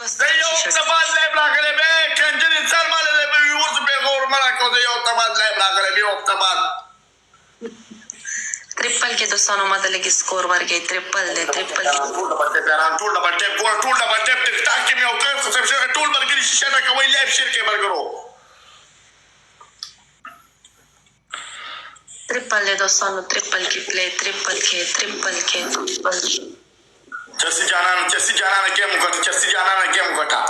د یو تباد لایب راغلی بی کنجن انسان مالی دی بی ورز بی غور مراکو د یو تباد لایب راغلی بی یو تباد ट्रिपल के दोस्तों मत लगे स्कोर वर के ट्रिपल दे ट्रिपल ټول ډبل ټیپ ګور ټول ډبل ټیپ ټیک ټاک کې مې او کړ خو څه ټول برګری شیشه دا کوي لایب شیر کې برګرو ट्रिपल दे दोस्तों ट्रिपल की प्ले ट्रिपल के चर्सी जाना गेम गोटा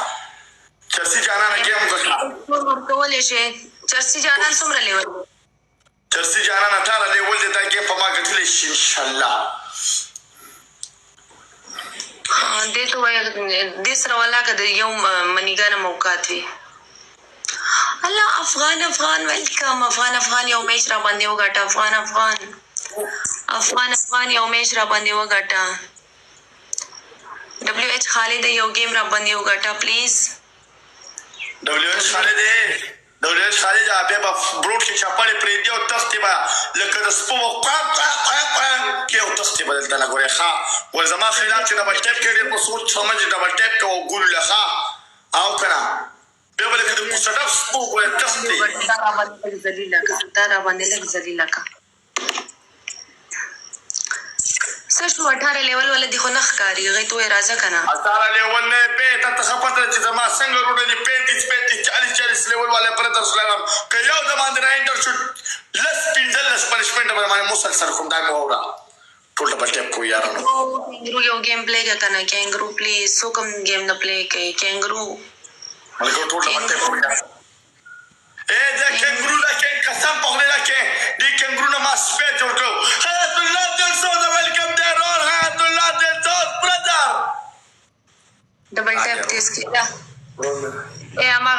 चर्सी जाना गेम गोटा ورکول شي چرسی جانان څومره لیول چرسی جانان اټاره لیول دي دا کې په ما غټلې شي ان شاء الله دې ته وایي دې سره ولاګه د یو منیګانه موقعات وي الله افغان ویلکم افغان یو میچ را باندې وګټه افغان یو میچ را باندې وګټه WH خالد یو گیم را باندې وګټه پلیز WH خالد هغه په بروډ کې چاپړې پرې دی او تختې به لکه د سپو کې او تختې به دلته لګورې ښه ول زما خلاف چې ډبل ټیپ کې ډېر په سوچ سمجھ ډبل ټیپ کې او ګول لخوا او کنه بیا به لکه د مصدف سپو ګول تختې دا را باندې لګ ذلیله کا سشو 18 لیول ولا دی خو نخ کاری غي تو راځه کنه 18 لیول نه په ته خپته چې زما څنګه روډه دی 35 40 لیول ولا پر تاسو لګم که یو د باندې راینټر شوت لس پینځلس پنشمنت به باندې مسلسل کوم دا مو اورا ټول ډبل ټیپ کو یارانو کینګرو یو گیم پلی کنه کینګرو پلیز سو کوم گیم نه پلی کوي کینګرو هغه ټول ډبل ټیپ کو یار دا کینګرو لا کې قسم په خپل لا کې دی کینګرو نه ما سپیټ ورکو حیات الله دل سو دا ویلکم دیر اور حیات الله دل سو برادر ډبل ټیپ تیز کیدا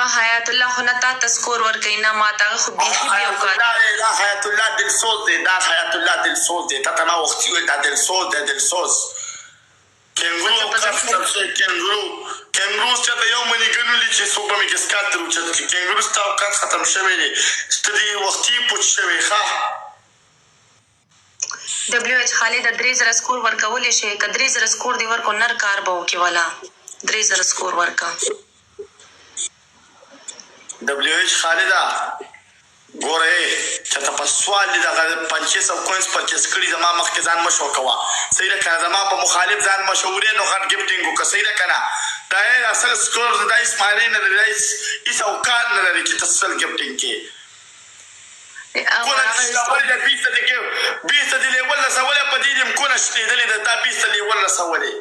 هغه حیات الله خو نه تا تذکر ور کینا ما تا خو بیخي بیا وکړه دا حیات الله دل سوز دی دا حیات الله دل سوز دی تا ما وختي وي دا دل سوز کینګرو چې ته یو منی ګنولې چې څوک به مې کې سکات درو چې کینګرو ستاسو کار ختم شوی دی ستدي وختي پوښ شوی ښه WH خالد 3000 سکور ورکول شي ک 3000 سکور دی ورکو نر کار به وکي والا 3000 سکور ورکا WH خالد ګوره چې تاسو سوال دي دا 500 کوینز پرچیز کړی زما مخکې ځان مشو کوا صحیح ده کنه زما په مخالف ځان مشورې نو غټ گیفټینګ کو صحیح ده کنه دا اصل سکور د اسماعیل نه دی ایس او کار نه لري چې تاسو گیفټینګ کې کوله چې دا 20 دي ولا سواله په دې دم کوله شته دي دا 20 دي ولا سواله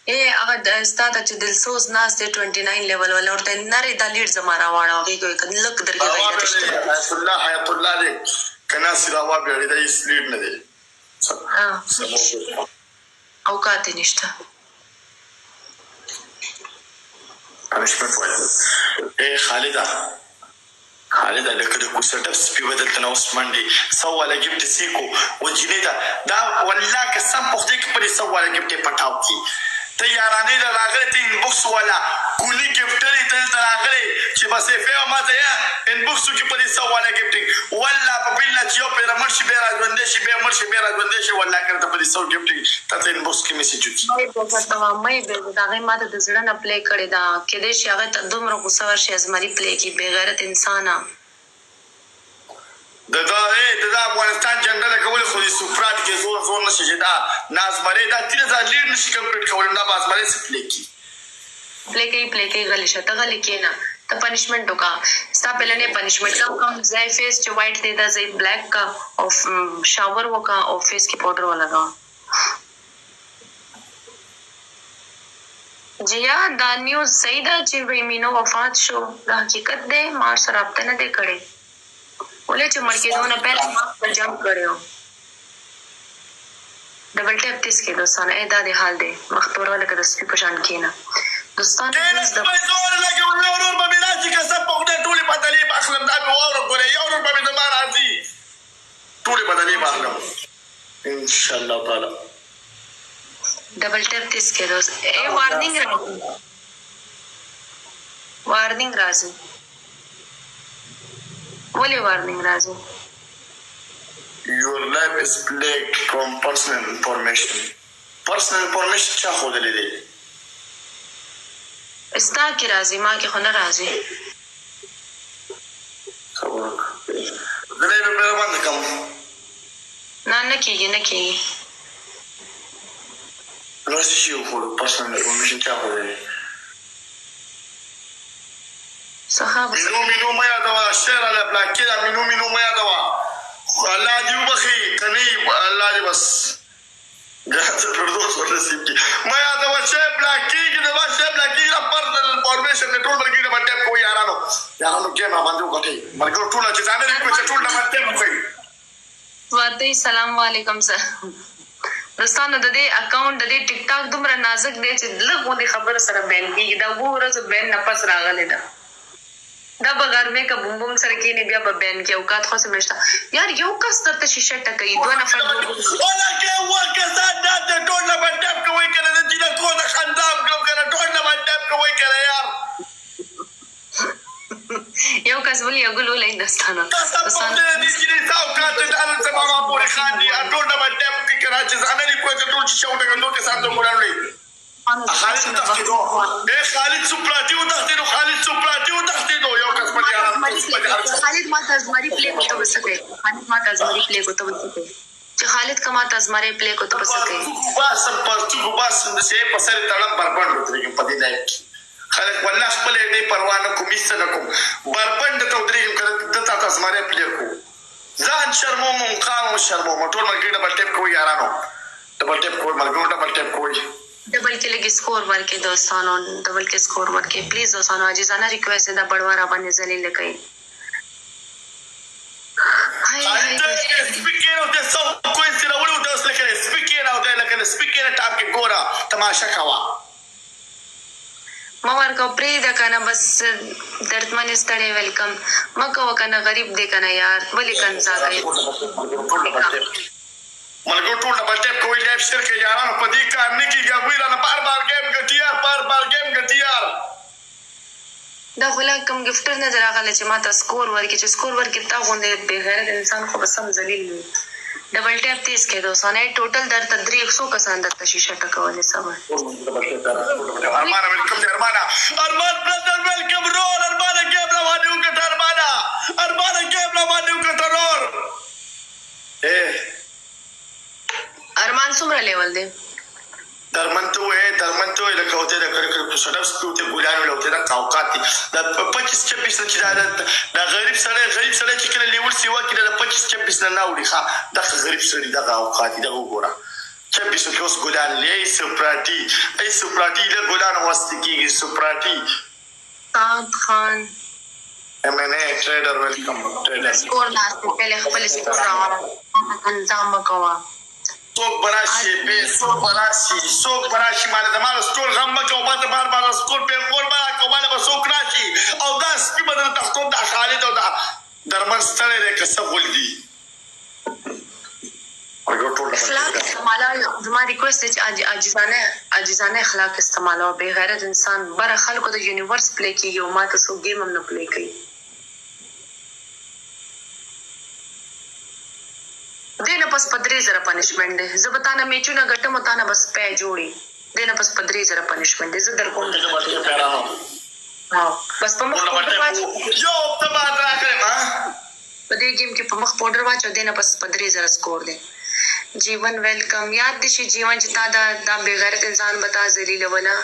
هغه استاد چې دلسوز ناس دی 29 لیول ولا ورته نری د لیډ زماره واړه هغه کوي کله لک درګه حیات الله دې کنا سیراوا به دې اس لیډ نه دی او کاته نشته انشپټ وایي خالد لکه د کوسټ سپی بدل تنه عثمان دی سواله گیفت سیکو وجنیدا دا والله قسم په دې کې پر سواله گیفت پټاو کی ته یارانه راغله ته انبوکس والا کولی گیفټری ته راغله چې بس په ما ته یا انبوکس کې پر سواله گیفټینګ والله په بل چې یو پر مرشي به راځوندې شي به مرشي به راځوندې شي والله کړه پر سو گیفټینګ ته انبوکس کې میسج وکړي مې به دا غي ماته د زړه نه پلی کړی دا کې دې شي هغه ته دومره غوسه ورشي ازمري پلی کی بے غیرت انسانه دا افغانستان جنرال کول خو دې سپرات کې زور نشي چې دا نازمره دا 3000 لیډ نشي کمپلیټ کول نه بازمره سپلی کی پلی کی غلی شته غلی کینا ته پنیشمنت وکا ستا پهلنه پنیشمنت کم ځای فیس چې وایټ دی دا ځای بلیک کا او شاور وکا او فیس کې پاوډر ولګا جیا دا نیوز صحیح ده چې ویمینو وفات شو دا حقیقت ده ما سره رابطه نه دی کړی ولې چې مړ کېدونه پهل ما پر جمپ کړو ډبل ټیپ تیس کې دوستانه دا د حال دی مختور ولا کده سپي پشان کینا دوستانه د زور لګي ورور په بلا چې کسب په دې ټولې بدلې اخلم دا به اور غره یو ورور په دې ما راځي ټولې بدلې باندې ان شاء الله تعالی ډبل ټیپ تیس کې دوست وارنینګ راځي ولی وارنینګ راځي your life is plagued from personal information چا خو دلې دی ستا کې راځي ما کې خو نه راځي خبر دلې په باندې کوم نه کېږي نو شي خو پرسنل انفورمیشن کیا هو رہی صحابه مینو میا دوا شعر علی بلاک کړه مینو میا دوا الله دې وبخي کني الله دې بس ګاته پردوس ورسې کی میا دوا شعر بلاک کړه دوا شعر بلاک کړه پرسنل انفورمیشن ټول ورګي نه باندې کوی یارانو کې ما باندې وکړي مرګ ټول چې ځان دې کوی ټول نه باندې کوي ورته السلام علیکم سر دوستانو د دې اکاونټ د دې ټیک ټاک دومره نازک دی چې لږ خبره سره بین کیږي دا ورځ بین نه پس راغلی ده دا بغیر مې کا بوم بوم سره کې نه بیا به بین کې اوقات خو سمشتا یار یو کس ترته شیشه ټکې دوه نفر ولا کې وکه زاد د ټول نه باندې کوي کنه د دې کو د خندام کنه ټول نه باندې کوي کنه یار یو کس ولې اګل ولې دستانه تاسو په دې چې تاسو کاته د ان څه ما پورې خان دي ټول نه باندې کې راځي ځان نه کوی ټول چې شاو ټکه نو کې ساتو مړاوي خالد تختیدو خالد سپراتیو تختیدو یو کس په یار خالد ما تزمری پلی کو تو بسکے چې خالد کما تزمری پلی کو تو بسکے بس د سه په سر تړم بربند وتري په دې لایق خلک والله خپل دې پروا نه کوم هیڅ نه کوم بربند ته وتري کړه د تزمری پلی کو ځان شرموم قام شرموم ټول مرګ ډبل ټیپ کوي یارانو ډبل ټیپ کوي ډبل کې لګي سکور ورکې دوستانو ډبل کې سکور ورکې پلیز دوستانو عاجزانه ریکویسټ ده بڑوارا باندې ذلیل کوي سپیکر او د سو کوئی سره وړو د اوس لکه سپیکر او د لکه سپیکر ټاپ کې ګورا تماشا کوا ما ورکو پری دا کنه بس دردمن ستړی ویلکم مکه وکنه غریب دی کنه یار ولی کنځا کوي ملګرو ټول نه بټه کوئی لایف شیر کې یارانو په دې کار نه کیږي ویرا نه بار گیم ګټیار دا خلا کم گفټر نه راغله چې ما ته سکور ورکې چې سکور ورکې تا غونډه به غیرت انسان خو بسم ذلیل وي ډبل ټیپ تیز کې دوستانه ټوټل در تدری 100 کسان د شیشه ټکولې سم ارمان ویلکم برادر ویلکم رول ارمان گیم روانه وکړه ارمان گیم روانه وکړه رول ارمان څومره لیول دی درمنتو لکه وته د کړکړ په سړپ سپوته ګولانو لوته د اوقات د 25 26 چې دا غریب سره چې کله لیول سیوا کې د 25 26 نه ناوړي ښا د غریب سره د اوقات د وګوره 26 کې اوس ګولان لې سپراټي له ګولانو واستي کېږي سپراټي خان امنه ټریډر ویلکم ټریډر سکور ناشته پہله خپل سکور راوړم انځام وکوا څوک براشي مال د مال سټور غم مکو ما ته بار سکور په قربا کومه به څوک راشي او دا سپي بدل تختو د خالد او دا درمن ستړي له کسب ولدي اخلاق استعمالو زما ریکوست چې عاجزانه اخلاق استعمالو به غیرت انسان بر خلکو د یونیورس پلی کیږي او ما ته سو گیم هم نه پلی کوي دینه پس 5000 پنیشمنت دی زه به تانه میچونه ګټم تانه بس پې جوړي دینه پس 5000 پنیشمنت دی زه در کوم بس په مخ پاوډر واچو یو ته ما راکړم په دې گیم کې په مخ پاوډر واچو دینه پس 5000 سکور دی जीवन वेलकम याद दिशी जीवन जिता दा बेगैरत इंसान बता ذلیل ولا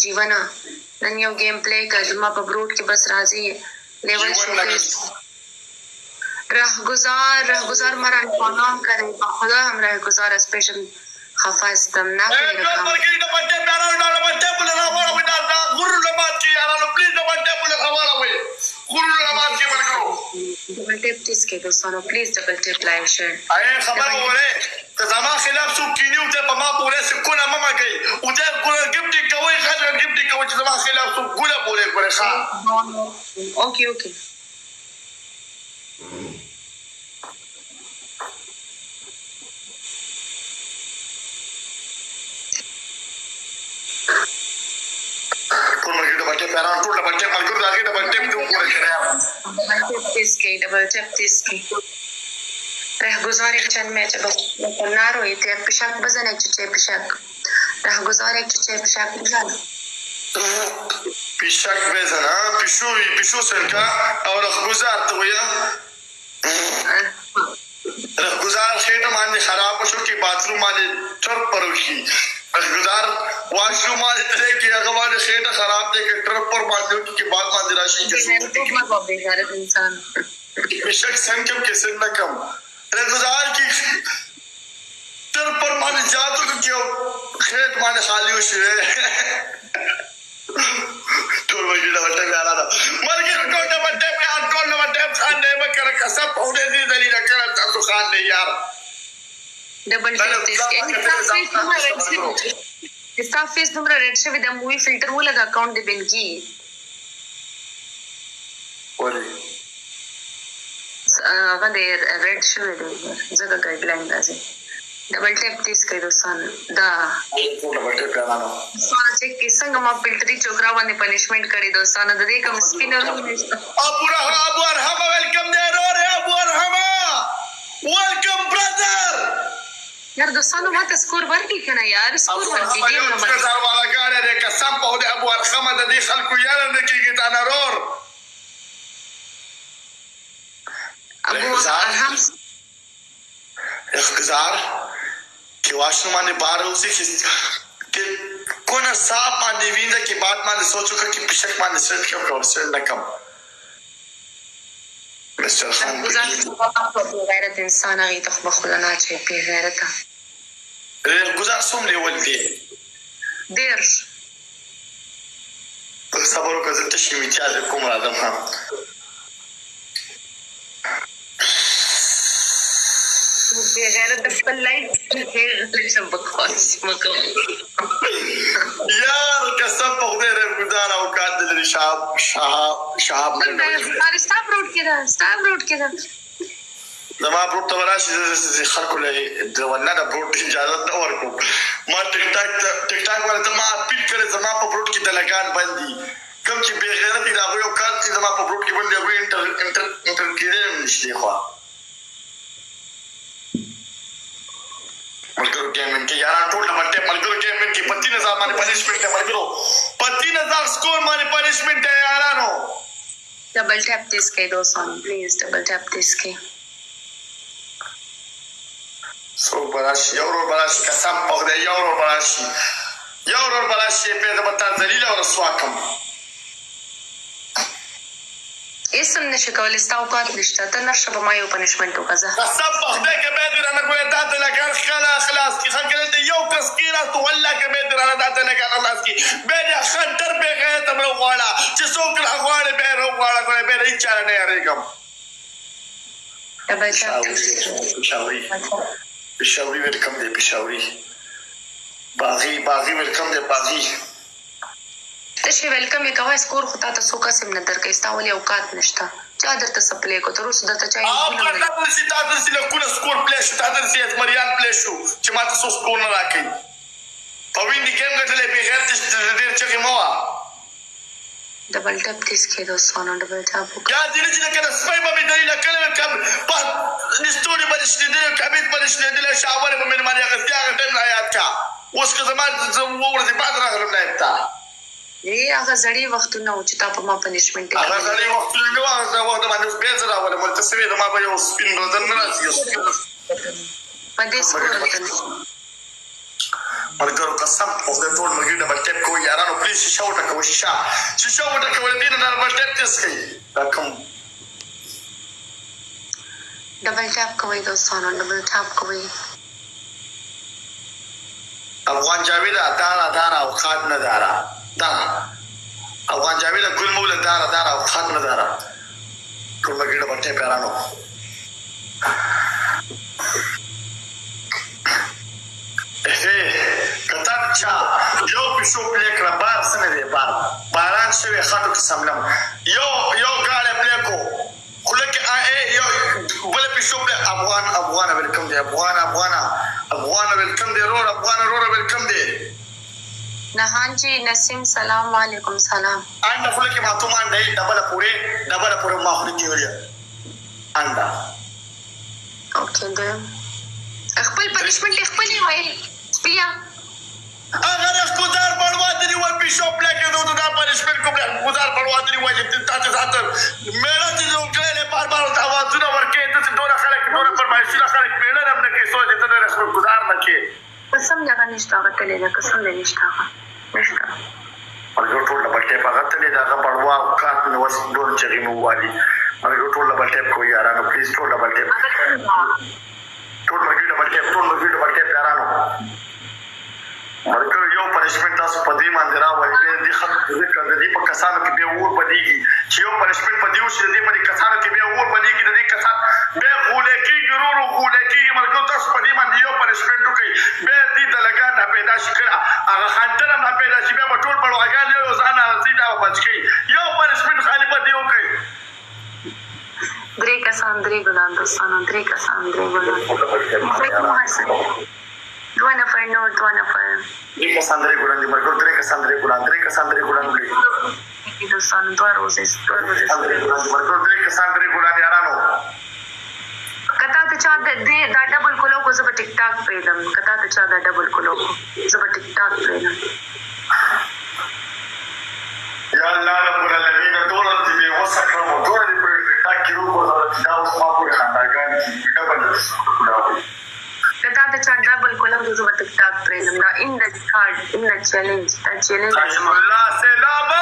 जीवना नन यो गेम प्ले कर जुमा पर ब्रूट की बस राजी लेवल शोकेस रहगुजार मरण को नाम करे खुदा हम रहगुजार स्पेशल खफा इस्तम ना करे डबल टेप किसके दोस्तों please double tap like share اي خبر وره ته زما خلاف څوک کینیو ته په ما پورې سکونه مما کوي او دا ګول گفت کوي خاطر گفت کوي چې زما خلاف څوک ګوله پورې کوي ښا اوکے ټول مرګ د بټه پیران ټول د بټه مرګ د هغه د بټه په پورې کړه double tape इसकी रहगुजार एक चंद में जब नारो इते पिशाक बजन एक चचे पिशाक रहगुजार एक चचे पिशाक बजन پیشک بزن پیشو سرکا او رخگزار تو یا رخگزار خیٹه باندې خراب شو کې باتروم باندې ټر پروشي رخگزار واشروم باندې ترې کې هغه باندې خیټه خراب دی کې ټر پر باندې کې بعد باندې راشي کې انسان پیشک سنکم کې سن کم رخگزار کې ټر پر باندې جاتو کې خیټ باندې خالی وشي ټول وګړه وټه غاړه ده مرګ کوټه وټه په ټول وټه خان دې مکر کسب او دې دلیل کړه تاسو خان دې یار ډبل ټیسټ استا فیس نمبر ریډ شوی د مووی فلټر ولګا اکاؤنٹ دې بنکی ولی هغه دې ریډ شوی دی زګه ګایډلاین راځي ډبل ټیپ تیس کوي دوستان دا ډبل ټیپ راغلو چې څنګه ما فلټري چوکرا باندې پنیشمنٹ کړی دوستان د دې کوم سپینر ابو ارحم ویلکم دی رور ابو ارحم ویلکم برادر یار دوستانو ماته سکور ورکړي کنه یار سکور ورکړي ګیم نه باندې زار والا ګاړه دې قسم په دې ابو ارحم د دې خلکو یار نه کیږي تا نرور ابو ارحم اختصار कि वॉशरूम आने बाहर उसे कि कौन साफ आने वींदा के बाद माने सोचो कि पिशक माने सेट क्यों कर सेट न कम मिस्टर खान غیرت انسان هغه تخبخ لنا چې په غیرت گزار سوم له ولدي ډیر صبر وکړه ته شي میچا کوم راځم ها بغیرت خپل لایف کې څه بکواس مکو یار قسم په خدای رب گزار او کاد دل شاب سٹاپ روډ کې دا زما بروټ ته راشي چې خلکو له د ولنه د بروټ اجازه نه ورکو ما ټیک ټاک ولته ما اپیل کړې زما په بروټ کې د لګان باندې کوم چې به غیرت دا یو کار چې زما په بروټ کې باندې وي انټر کېدل نشي خو मलगरो गेमिंग के यार टोटल बट्टे मलगरो गेमिंग की 35000 माने पनिशमेंट है मलगरो 35000 स्कोर माने पनिशमेंट है यारानो डबल टैप दिस के दोस्तों प्लीज डबल टैप दिस के सो बराशी यूरो बराशी कसम पगदे यूरो बराशी पे तो बता दलील और स्वाकम اسم نشه کول استا اوقات نشته ته نشه به ما یو پنیشمنت وکړه قسم پخده کې به درنه کوی تاسو لکه خلاص کی خلک ته یو تذکیره تو والله کې به درنه تاسو لکه خلاص کی به د خنټر به غه ته غواړه چې څوک غواړي به غواړه کوي به هیڅ چاره نه یریګم پېښوري ویلکم دی پېښوري باغی ویلکم دی باغی تشه ویلکم یې کوه سکور خو تاسو څوک سم نه درکې استاولي اوقات نشته چا درته سپلې کو تر اوسه درته چای تاسو له کوله سکور پلی شو تاسو سي مریان پلی شو چې ما تاسو سکور نه راکې په وینډ ګیم غټلې به غیر ډېر چې مو ډبل ټاپ تیس کې دوستانو ډبل ټاپ یا دې چې کله سپای به دلیل کړل کم په نستوري باندې شته کبيت باندې شته شاور په من باندې غسیا غټل آیات کا اوس که زما ورته بعد راغلم نه پتا هغه زړی وختونه او چې تاسو ما پنیشمنت کوي هغه زړی وختونه نو هغه وخت باندې به زړه ولا مل تسوي ما به یو سپین بدن نه راځي باندې سکور وکړ مرګرو قسم او د ټول مرګ ډبل ټیپ کوی یارانو پلیز شاو ټکو شاو ټکو دې نه ډبل ټیپ تس کوي رقم ډبل ټاپ کوي دوستانو ډبل ټاپ کوي افغان جاوید دارا او خاد نه دارا افغان جاوید ګل مولا دارا او خاد نه دارا ټول مرګ ډبل ټیپ یارانو کتابچا یو پیشو پلیکره بار سمه دی باران شوی خاطو کې سملم یو غاړه پلیکو خلک یو بل پیشو پلی افغان ویلکم دی افغان ویلکم دی رور افغان ویلکم دی نهان جی نسیم سلام علیکم سلام انده خلک ما ته مان دی ډبل پوره ما خو دې ویل انده اوکې ده خپل پنیشمنت خپل وایي بیا اگر خوددار بڑوا دې و بیشو بلک دو دا پنشمنت کو بلک گزار پړوا دې و چې تاسو ساتل میړه دې نو کړل بار بار اوازونه ورکې ته دوه خلک دوه فرمایشونه خلک میړه هم نه کې سوچ ته نه خپل گزار نه کې قسم جگہ نشته غتلې ده قسم دې نشته مرګ ټول بلټه په غتلې دا پړوا او کات نو وس ډور چغې مو والی مرګ ټول بلټه کو یارانو پلیز ټول بلټه ټول مرګ بلټه پیارانو مرګ یو پنشمنت تاسو په دې باندې راوړئ دې خط ذکر دې په کسانو کې به اور بدیږي چې یو پنشمنت په دیو شي دې په کسانو کې به اور بدیږي دې کسان به غولې کې ضرور غولې کې مرګ تاسو په دې باندې یو پنشمنت کوي به دې دلګا نه پیدا شي کړه هغه خاطر نه پیدا شي به ټول بړواګان یو ځان راځي دا بچ کی یو پنشمنت خالی په دیو کوي درې کسان درې ګلان دوستانو درې کسان درې ګلان دوه نفر درې کسان درې ګلان دي مرګ درې کسان درې ګلان دي دوستانو دوه روزې مرګ درې کسان درې ګلان یارانو کتا ته چا د دا ډبل کولو کو زه په ټیک ټاک پیدم کتا ته چا دا ډبل کولو کو زه په ټیک ټاک پیدم یا الله رب العالمین ټول دې وسکرم ټول دې په ټیک ټاک کې روغ دا اوس ما پورې خاندان کې ډبل کتا ته چا ډبل کولو کو زه په ټیک ټاک پیدم دا ان د کارد ان د چیلنج الله سلام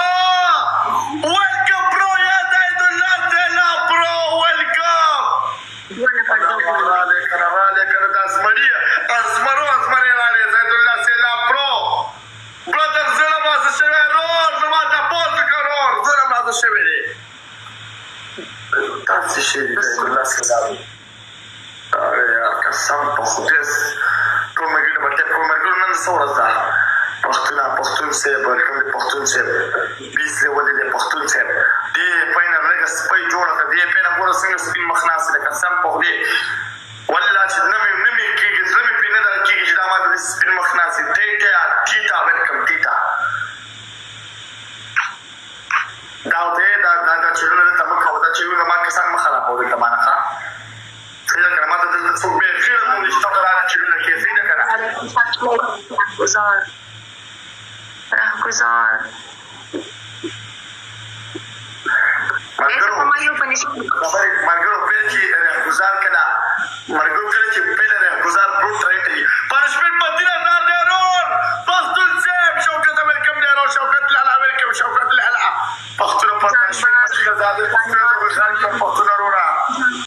ویلکم برو یا زید الله سلام برو ویلکم دوه نفر پښتون صاحب پښتون صاحب 20 لولې د پښتون صاحب دې پاینه لګه سپي جوړه دې پاینه ګوره څنګه سپین مخناس د قسم په دې والله چې نمې کېږي زمې پینه دا کېږي چې دا ما د سپین مخناس دې کیتا ویلکم کیتا دا چې له تاسو خو دا چې یو ما کسان مخالفه وکړه تمانه ښه څنګه کړه ما ته د څو به خیر مو نشته راځي چې له کې څنګه کړه راهگذار مرګو په چې راهگذار کړه مرګو کړه